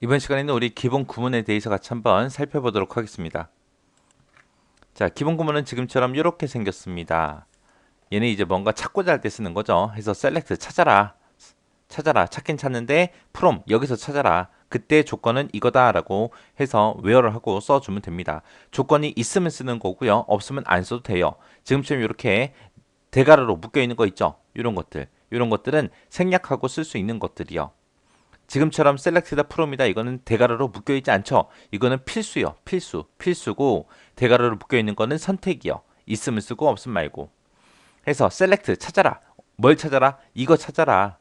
이번 시간에는 우리 기본 구문에 대해서 같이 한번 살펴보도록 하겠습니다. 자, 기본 구문은 지금처럼 이렇게 생겼습니다. 얘는 이제 뭔가 찾고자 할 때 쓰는 거죠. 해서 select 찾아라. 찾아라. 찾긴 찾는데 from 여기서 찾아라. 그때 조건은 이거다라고 해서 where를 하고 써주면 됩니다. 조건이 있으면 쓰는 거고요. 없으면 안 써도 돼요. 지금처럼 이렇게 대가로로 묶여 있는 거 있죠. 이런 것들. 이런 것들은 생략하고 쓸 수 있는 것들이요. 지금처럼 셀렉트다 프롬이다 이거는 대가로로 묶여 있지 않죠. 이거는 필수요. 필수고 대가로로 묶여 있는 거는 선택이요. 있으면 쓰고 없으면 말고. 해서 셀렉트 찾아라. 뭘 찾아라? 이거 찾아라.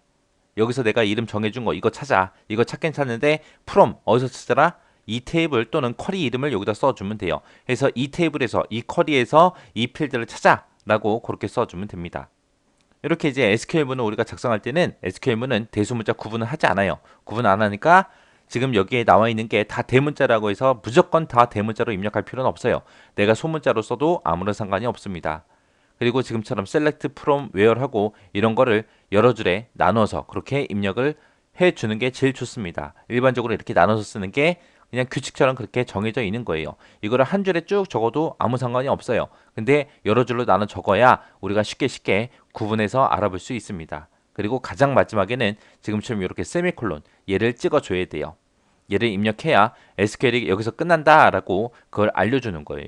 여기서 내가 이름 정해준 거 이거 찾아. 이거 찾긴 찾는데 프롬 어디서 찾아라? 이 테이블 또는 쿼리 이름을 여기다 써주면 돼요. 그래서 이 테이블에서 이 쿼리에서 이 필드를 찾아라고 그렇게 써주면 됩니다. 이렇게 이제 SQL문을 우리가 작성할 때는 SQL문은 대수문자 구분을 하지 않아요. 구분 안 하니까 지금 여기에 나와 있는 게 다 대문자라고 해서 무조건 다 대문자로 입력할 필요는 없어요. 내가 소문자로 써도 아무런 상관이 없습니다. 그리고 지금처럼 select from where 하고 이런 거를 여러 줄에 나눠서 그렇게 입력을 해 주는 게 제일 좋습니다. 일반적으로 이렇게 나눠서 쓰는 게 그냥 규칙처럼 그렇게 정해져 있는 거예요. 이거를 한 줄에 쭉 적어도 아무 상관이 없어요. 근데 여러 줄로 나눠 적어야 우리가 쉽게 구분해서 알아볼 수 있습니다. 그리고 가장 마지막에는 지금처럼 이렇게 세미콜론 얘를 찍어줘야 돼요. 얘를 입력해야 SQL이 여기서 끝난다라고 그걸 알려주는 거예요.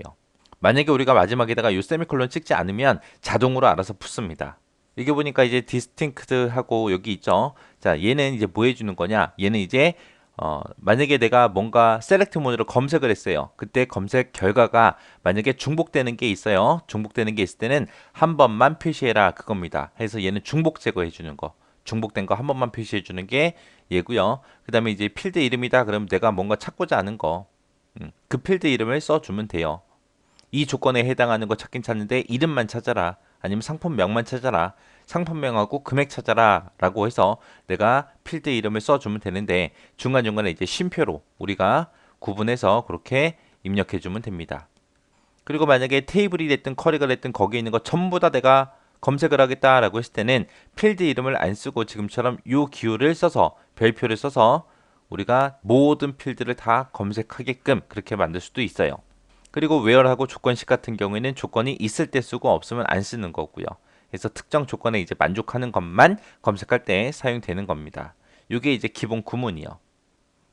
만약에 우리가 마지막에다가 이 세미콜론 찍지 않으면 자동으로 알아서 붙습니다. 이게 보니까 이제 디스팅크트하고 여기 있죠. 자, 얘는 이제 뭐 해주는 거냐? 얘는 이제 만약에 내가 뭔가 셀렉트 모드로 검색을 했어요. 그때 검색 결과가 만약에 중복되는 게 있어요. 중복되는 게 있을 때는 한 번만 표시해라 그겁니다. 그래서 얘는 중복 제거해 주는 거. 중복된 거 한 번만 표시해 주는 게 얘고요. 그다음에 이제 필드 이름이다. 그럼 내가 뭔가 찾고자 하는 거. 그 필드 이름을 써주면 돼요. 이 조건에 해당하는 거 찾긴 찾는데 이름만 찾아라. 아니면 상품명만 찾아라. 상품명하고 금액 찾아라. 라고 해서 내가 필드 이름을 써주면 되는데 중간중간에 이제 쉼표로 우리가 구분해서 그렇게 입력해주면 됩니다. 그리고 만약에 테이블이 됐든 쿼리가 됐든 거기에 있는 거 전부 다 내가 검색을 하겠다라고 했을 때는 필드 이름을 안 쓰고 지금처럼 요 기호를 써서 별표를 써서 우리가 모든 필드를 다 검색하게끔 그렇게 만들 수도 있어요. 그리고 where하고 조건식 같은 경우에는 조건이 있을 때 쓰고 없으면 안 쓰는 거고요. 그래서 특정 조건에 이제 만족하는 것만 검색할 때 사용되는 겁니다. 이게 이제 기본 구문이요.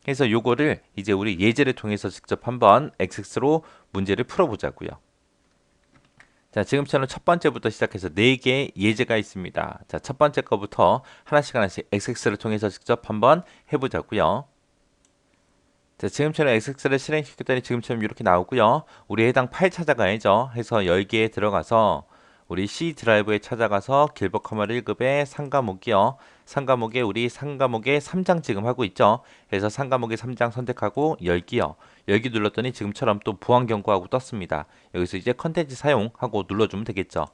그래서 요거를 이제 우리 예제를 통해서 직접 한번 XX로 문제를 풀어보자고요. 자, 지금처럼 첫 번째부터 시작해서 4개의 예제가 있습니다. 자, 첫 번째 거부터 하나씩 XX를 통해서 직접 한번 해보자고요. 자, 지금처럼 XX를 실행시켰더니 지금처럼 이렇게 나오고요. 우리 해당 파일 찾아가야죠. 해서 열기에 들어가서 우리 C 드라이브에 찾아가서 길버 커머 1급의 상과목이요. 상과목에 우리 상과목에 3장 지금 하고 있죠. 그래서 상과목에 3장 선택하고 열기요. 열기 눌렀더니 지금처럼 또 보안 경고하고 떴습니다. 여기서 이제 컨텐츠 사용하고 눌러주면 되겠죠.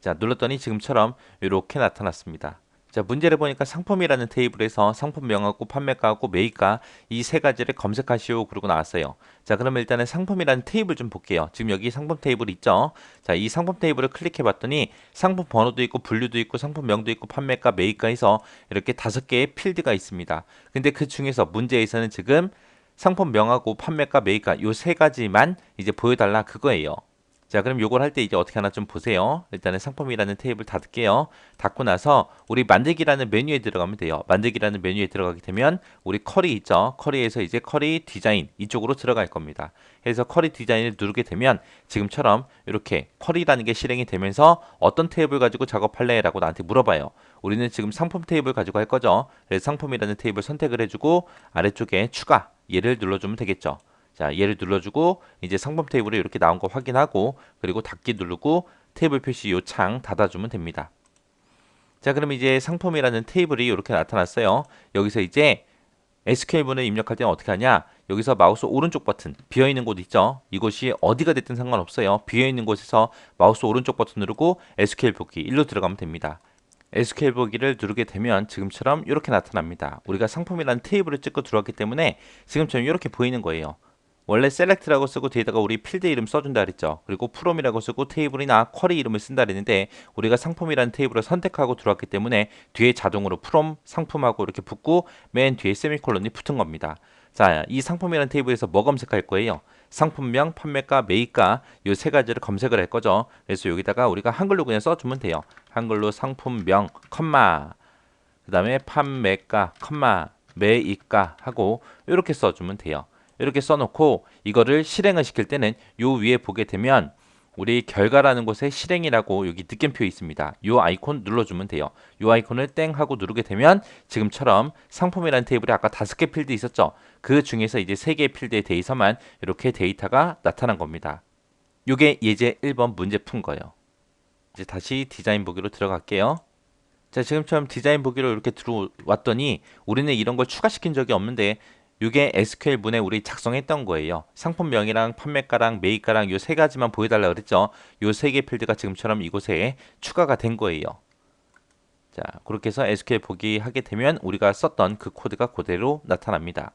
자, 눌렀더니 지금처럼 이렇게 나타났습니다. 자, 문제를 보니까 상품이라는 테이블에서 상품명하고 판매가하고 매입가 이 세 가지를 검색하시오 그러고 나왔어요. 자, 그러면 일단은 상품이라는 테이블 좀 볼게요. 지금 여기 상품 테이블 있죠? 자, 이 상품 테이블을 클릭해 봤더니 상품 번호도 있고 분류도 있고 상품명도 있고 판매가 매입가 해서 이렇게 5개의 필드가 있습니다. 근데 그 중에서 문제에서는 지금 상품명하고 판매가 매입가 요 세 가지만 이제 보여달라 그거예요. 자, 그럼 요걸 할 때 이제 어떻게 하나 좀 보세요. 일단은 상품이라는 테이블 닫을게요. 닫고 나서 우리 만들기라는 메뉴에 들어가면 돼요. 만들기라는 메뉴에 들어가게 되면 우리 쿼리 있죠. 쿼리에서 이제 쿼리 디자인 이쪽으로 들어갈 겁니다. 그래서 쿼리 디자인을 누르게 되면 지금처럼 이렇게 쿼리라는 게 실행이 되면서 어떤 테이블 가지고 작업할래? 라고 나한테 물어봐요. 우리는 지금 상품 테이블 가지고 할 거죠. 그래서 상품이라는 테이블 선택을 해주고 아래쪽에 추가 얘를 눌러주면 되겠죠. 자, 얘를 눌러주고 이제 상품 테이블에 이렇게 나온 거 확인하고 그리고 닫기 누르고 테이블 표시 요 창 닫아주면 됩니다. 자, 그럼 이제 상품이라는 테이블이 이렇게 나타났어요. 여기서 이제 SQL문을 입력할 때는 어떻게 하냐? 여기서 마우스 오른쪽 버튼 비어있는 곳 있죠? 이곳이 어디가 됐든 상관없어요. 비어있는 곳에서 마우스 오른쪽 버튼 누르고 SQL 보기 일로 들어가면 됩니다. SQL 보기를 누르게 되면 지금처럼 이렇게 나타납니다. 우리가 상품이라는 테이블을 찍고 들어왔기 때문에 지금처럼 이렇게 보이는 거예요. 원래 select라고 쓰고 뒤에다가 우리 필드 이름 써준다 그랬죠. 그리고 from이라고 쓰고 테이블이나 쿼리 이름을 쓴다 그랬는데 우리가 상품이라는 테이블을 선택하고 들어왔기 때문에 뒤에 자동으로 from 상품하고 이렇게 붙고 맨 뒤에 세미콜론이 붙은 겁니다. 자, 이 상품이라는 테이블에서 뭐 검색할 거예요? 상품명, 판매가, 매입가 요 세 가지를 검색을 할 거죠. 그래서 여기다가 우리가 한글로 그냥 써주면 돼요. 한글로 상품명, 컴마, 그 다음에 판매가, 컴마, 매입가 하고 이렇게 써주면 돼요. 이렇게 써놓고 이거를 실행을 시킬 때는 요 위에 보게 되면 우리 결과라는 곳에 실행이라고 여기 느낌표 있습니다. 요 아이콘 눌러주면 돼요. 요 아이콘을 땡 하고 누르게 되면 지금처럼 상품이라는 테이블에 아까 5개 필드 있었죠. 그 중에서 이제 3개의 필드에 대해서만 이렇게 데이터가 나타난 겁니다. 요게 예제 1번 문제 푼 거예요. 이제 다시 디자인 보기로 들어갈게요. 자, 지금처럼 디자인 보기로 이렇게 들어왔더니 우리는 이런 걸 추가시킨 적이 없는데 이게 SQL 문에 우리 작성했던 거예요. 상품명이랑 판매가랑 매입가랑 요 세 가지만 보여달라 그랬죠. 요 세 개 필드가 지금처럼 이곳에 추가가 된 거예요. 자, 그렇게 해서 SQL 보기 하게 되면 우리가 썼던 그 코드가 그대로 나타납니다.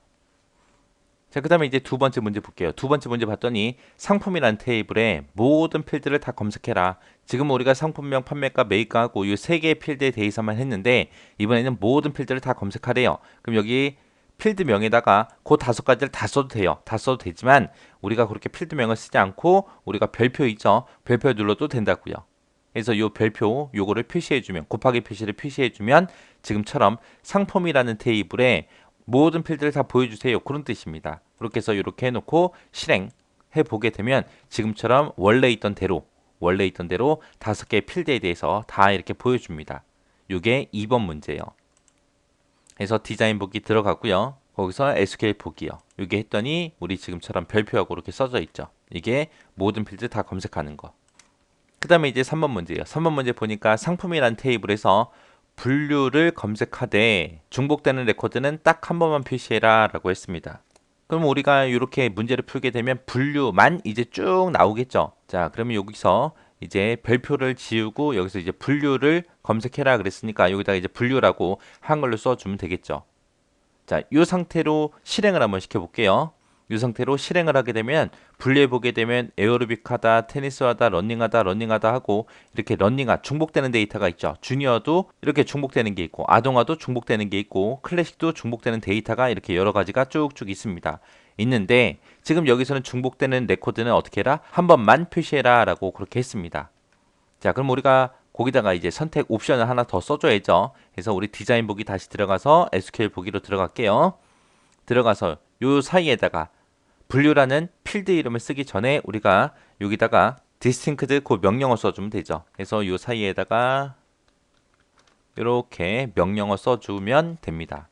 자, 그 다음에 이제 두 번째 문제 볼게요. 두 번째 문제 봤더니 상품이란 테이블에 모든 필드를 다 검색해라. 지금 우리가 상품명, 판매가, 매입가 하고 이 세 개의 필드에 대해서만 했는데 이번에는 모든 필드를 다 검색하래요. 그럼 여기 필드명에다가 그 5가지를 다 써도 돼요. 다 써도 되지만 우리가 그렇게 필드명을 쓰지 않고 우리가 별표 있죠. 별표 눌러도 된다고요. 그래서 이 별표 요거를 표시해주면 곱하기 표시를 표시해주면 지금처럼 상품이라는 테이블에 모든 필드를 다 보여주세요. 그런 뜻입니다. 그렇게 해서 이렇게 해놓고 실행해 보게 되면 지금처럼 원래 있던 대로 5개의 필드에 대해서 다 이렇게 보여줍니다. 이게 2번 문제예요. 그래서 디자인 보기 들어가고요. 거기서 SQL 보기요. 이게 했더니 우리 지금처럼 별표하고 이렇게 써져 있죠. 이게 모든 필드 다 검색하는 거. 그 다음에 이제 3번 문제예요. 3번 문제 보니까 상품이란 테이블에서 분류를 검색하되 중복되는 레코드는 딱 한 번만 표시해라 라고 했습니다. 그럼 우리가 이렇게 문제를 풀게 되면 분류만 이제 쭉 나오겠죠. 자, 그러면 여기서 이제 별표를 지우고 여기서 이제 분류를 검색해라 그랬으니까 여기다가 이제 분류라고 한글로 써주면 되겠죠. 자, 이 상태로 실행을 한번 시켜볼게요. 이 상태로 실행을 하게 되면 분류해 보게 되면 에어로빅하다, 테니스하다, 러닝하다 하고 이렇게 러닝하 중복되는 데이터가 있죠. 주니어도 이렇게 중복되는 게 있고 아동화도 중복되는 게 있고 클래식도 중복되는 데이터가 이렇게 여러 가지가 쭉쭉 있습니다. 있는데 지금 여기서는 중복되는 레코드는 어떻게 해라? 한 번만 표시해라 라고 그렇게 했습니다. 자, 그럼 우리가 거기다가 이제 선택 옵션을 하나 더 써줘야죠. 그래서 우리 디자인 보기 다시 들어가서 SQL 보기로 들어갈게요. 들어가서 요 사이에다가 분류라는 필드 이름을 쓰기 전에 우리가 여기다가 디스팅크드 그 명령어 써주면 되죠. 그래서 요 사이에다가 이렇게 명령어 써주면 됩니다.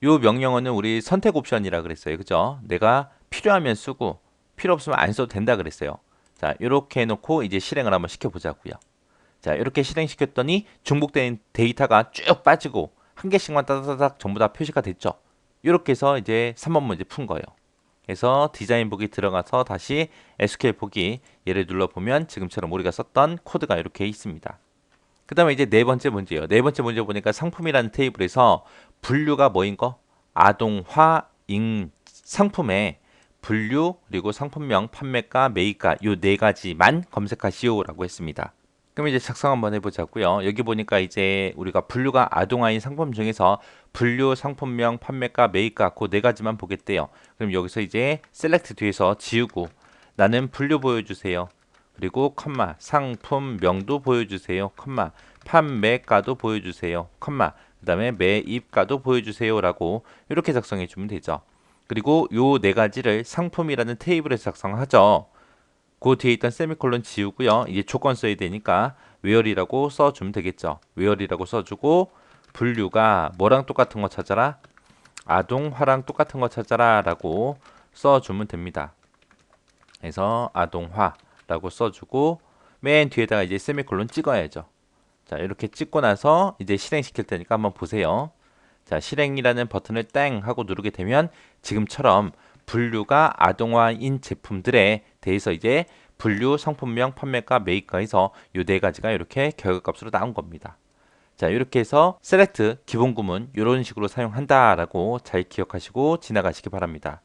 요 명령어는 우리 선택 옵션이라 그랬어요. 그죠? 내가 필요하면 쓰고 필요 없으면 안 써도 된다 그랬어요. 자, 이렇게 해놓고 이제 실행을 한번 시켜보자고요. 자, 이렇게 실행시켰더니 중복된 데이터가 쭉 빠지고 한 개씩만 따다닥 전부 다 표시가 됐죠. 이렇게 해서 이제 3번 문제 푼 거예요. 그래서 디자인 보기 들어가서 다시 SQL 보기 얘를 눌러보면 지금처럼 우리가 썼던 코드가 이렇게 있습니다. 그 다음에 이제 네 번째 문제예요. 네 번째 문제 보니까 상품이라는 테이블에서 분류가 뭐인 거? 아동화, 상품에 분류, 그리고 상품명, 판매가, 매입가 요 네 가지만 검색하시오라고 했습니다. 그럼 이제 작성 한번 해보자고요. 여기 보니까 이제 우리가 분류가 아동화인 상품 중에서 분류, 상품명, 판매가, 매입가 그 네 가지만 보겠대요. 그럼 여기서 이제 셀렉트 뒤에서 지우고 나는 분류 보여주세요. 그리고 컴마 상품명도 보여주세요. 컴마 판매가도 보여주세요. 컴마 그 다음에 매입가도 보여주세요 라고 이렇게 작성해 주면 되죠. 그리고 요 네 가지를 상품이라는 테이블에서 작성하죠. 그 뒤에 있던 세미콜론 지우고요. 이제 조건 써야 되니까 where이라고 써주면 되겠죠. where이라고 써주고 분류가 뭐랑 똑같은 거 찾아라? 아동화랑 똑같은 거 찾아라 라고 써주면 됩니다. 그래서 아동화라고 써주고 맨 뒤에다가 이제 세미콜론 찍어야죠. 자, 이렇게 찍고 나서 이제 실행시킬 테니까 한번 보세요. 자, 실행이라는 버튼을 땡 하고 누르게 되면 지금처럼 분류가 아동화인 제품들에 대해서 이제 분류, 상품명, 판매가, 매입가에서 이 네 가지가 이렇게 결과값으로 나온 겁니다. 자, 이렇게 해서 셀렉트 기본 구문 이런 식으로 사용한다라고 잘 기억하시고 지나가시기 바랍니다.